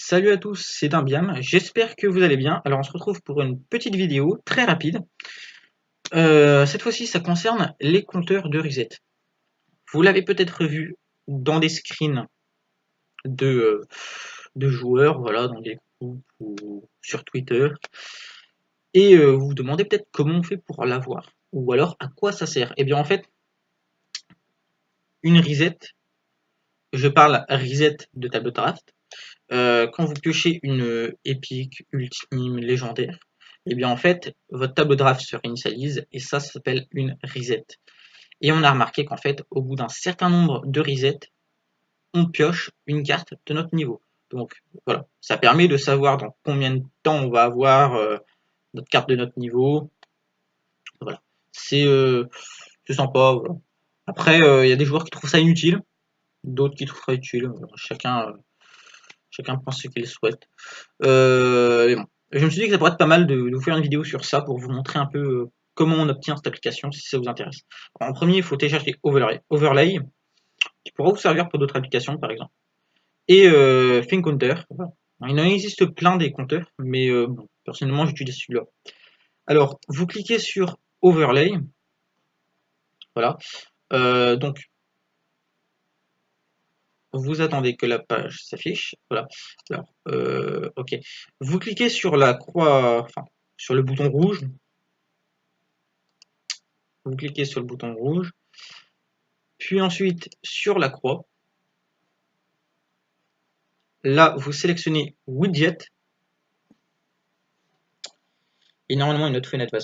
Salut à tous, c'est Dimbiam, j'espère que vous allez bien. Alors on se retrouve pour une petite vidéo très rapide. Cette fois-ci ça concerne les compteurs de reset. Vous l'avez peut-être vu dans des screens de, euh, de joueurs, voilà, dans des groupes ou sur Twitter. Et vous vous demandez peut-être comment on fait pour l'avoir. Ou alors à quoi ça sert. Eh bien en fait, une reset, je parle reset de table draft. Quand vous piochez une épique, ultime, légendaire, et bien en fait, votre table draft se réinitialise et ça s'appelle une reset. Et on a remarqué qu'en fait, au bout d'un certain nombre de resets, on pioche une carte de notre niveau. Donc voilà, ça permet de savoir dans combien de temps on va avoir notre carte de notre niveau. Voilà, c'est sympa. Voilà. Après, il y a des joueurs qui trouvent ça inutile, d'autres qui trouvent ça utile. Chacun pense ce qu'il souhaite. Mais bon. Je me suis dit que ça pourrait être pas mal de vous faire une vidéo sur ça pour vous montrer un peu comment on obtient cette application si ça vous intéresse. En premier, il faut télécharger Overlay qui pourra vous servir pour d'autres applications par exemple. Et ThinkCounter. Voilà. Il en existe plein des compteurs, mais bon, personnellement j'utilise celui-là. Alors, vous cliquez sur Overlay. Voilà. Donc, vous attendez que la page s'affiche. Voilà. Alors, ok. Vous cliquez sur la croix, enfin, sur le bouton rouge. Vous cliquez sur le bouton rouge, puis ensuite sur la croix. Là, vous sélectionnez Widget. Et normalement, une autre fenêtre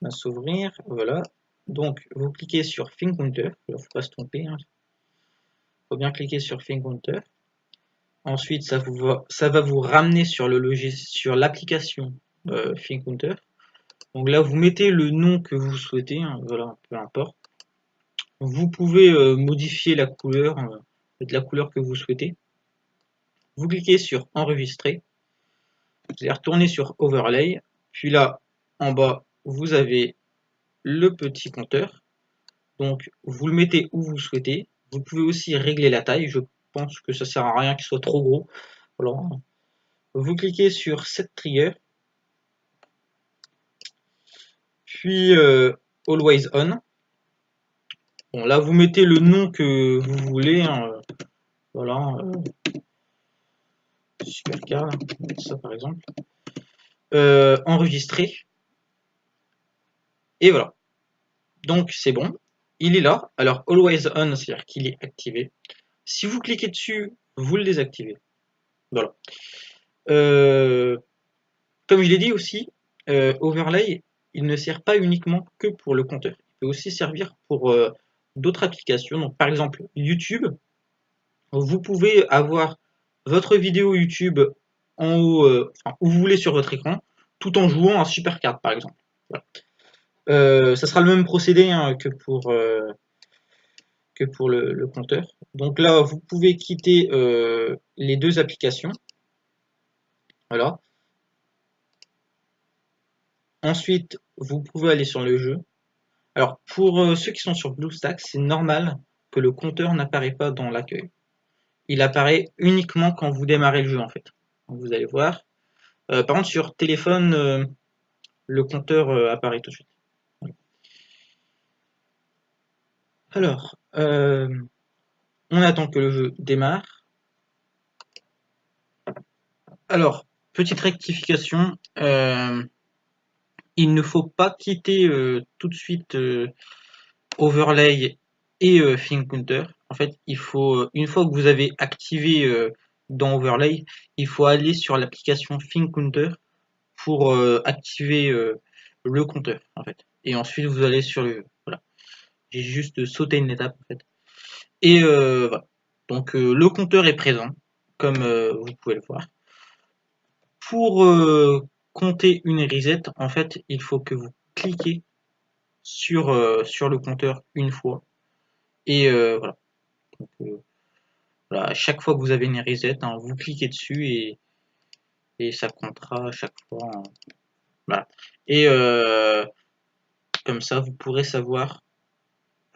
va s'ouvrir. Voilà. Donc, vous cliquez sur ThinkCounter. Il ne faut pas se tromper. Il faut bien cliquer sur ThinkCounter. Ensuite, ça va vous ramener sur sur l'application ThinkCounter. Donc là, vous mettez le nom que vous souhaitez. Voilà, peu importe. Vous pouvez modifier la couleur, de la couleur que vous souhaitez. Vous cliquez sur Enregistrer. Vous allez retourner sur Overlay. Puis là, en bas, vous avez le petit compteur. Donc, vous le mettez où vous souhaitez. Vous pouvez aussi régler la taille. Je pense que ça sert à rien qu'il soit trop gros. Alors, vous cliquez sur Set Trigger. Puis Always On. Bon, là, vous mettez le nom que vous voulez. Voilà. Supercar, ça par exemple. Enregistrer. Et voilà. Donc, c'est bon. Il est là. Alors, Always On, c'est-à-dire qu'il est activé. Si vous cliquez dessus, vous le désactivez. Voilà. Euh, Comme je l'ai dit aussi, Overlay, il ne sert pas uniquement que pour le compteur. Il peut aussi servir pour d'autres applications. Donc, par exemple, YouTube. Vous pouvez avoir votre vidéo YouTube en haut, enfin, où vous voulez sur votre écran, tout en jouant à Supercard, par exemple. Voilà. Ça sera le même procédé hein, que pour le compteur. Donc là, vous pouvez quitter les deux applications. Voilà. Ensuite, vous pouvez aller sur le jeu. Alors, pour ceux qui sont sur BlueStacks, c'est normal que le compteur n'apparaît pas dans l'accueil. Il apparaît uniquement quand vous démarrez le jeu, en fait. Donc, vous allez voir. Par contre, sur téléphone, le compteur apparaît tout de suite. Alors, on attend que le jeu démarre. Alors, petite rectification, il ne faut pas quitter tout de suite Overlay et ThinkCounter. En fait, il faut, une fois que vous avez activé dans Overlay, il faut aller sur l'application ThinkCounter pour activer le compteur, en fait. Et ensuite, vous allez sur le jeu. Voilà. J'ai juste sauté une étape, en fait. Et voilà. Donc, le compteur est présent, comme vous pouvez le voir. Pour compter une reset, en fait, il faut que vous cliquez sur le compteur une fois. Et voilà. Donc, voilà. À chaque fois que vous avez une reset, hein, vous cliquez dessus et ça comptera à chaque fois. Hein. Voilà. Et comme ça, vous pourrez savoir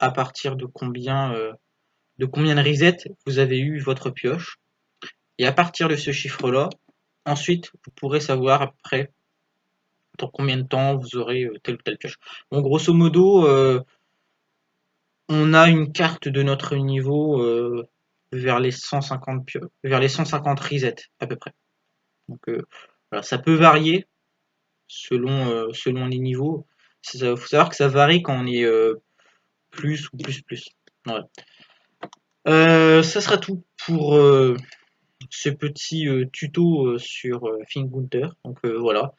à partir de combien de reset vous avez eu votre pioche. Et à partir de ce chiffre-là, ensuite, vous pourrez savoir après dans combien de temps vous aurez telle ou telle pioche. Bon, grosso modo, on a une carte de notre niveau vers les 150 vers les 150 resets à peu près. Donc voilà, ça peut varier selon les niveaux. Il faut savoir que ça varie quand on est plus ou plus. Voilà. Ça sera tout pour ce petit tuto sur Fingunter. Donc voilà,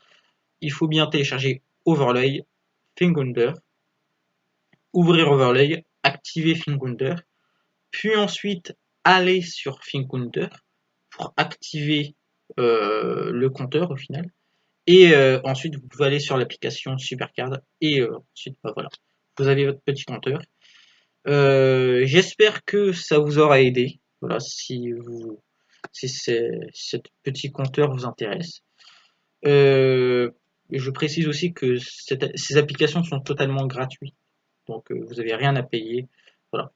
il faut bien télécharger Overlay, Fingunter, ouvrir Overlay, activer Fingunter, puis ensuite aller sur Fingunter pour activer le compteur au final. Et ensuite, vous pouvez aller sur l'application Supercard et ensuite, bah, voilà, vous avez votre petit compteur. J'espère que ça vous aura aidé. Voilà, si ce petit compteur vous intéresse. Je précise aussi que ces applications sont totalement gratuites, donc vous n'avez rien à payer. Voilà.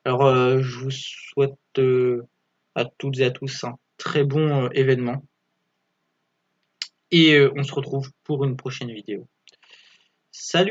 Alors, je vous souhaite à toutes et à tous un très bon événement et on se retrouve pour une prochaine vidéo. Salut!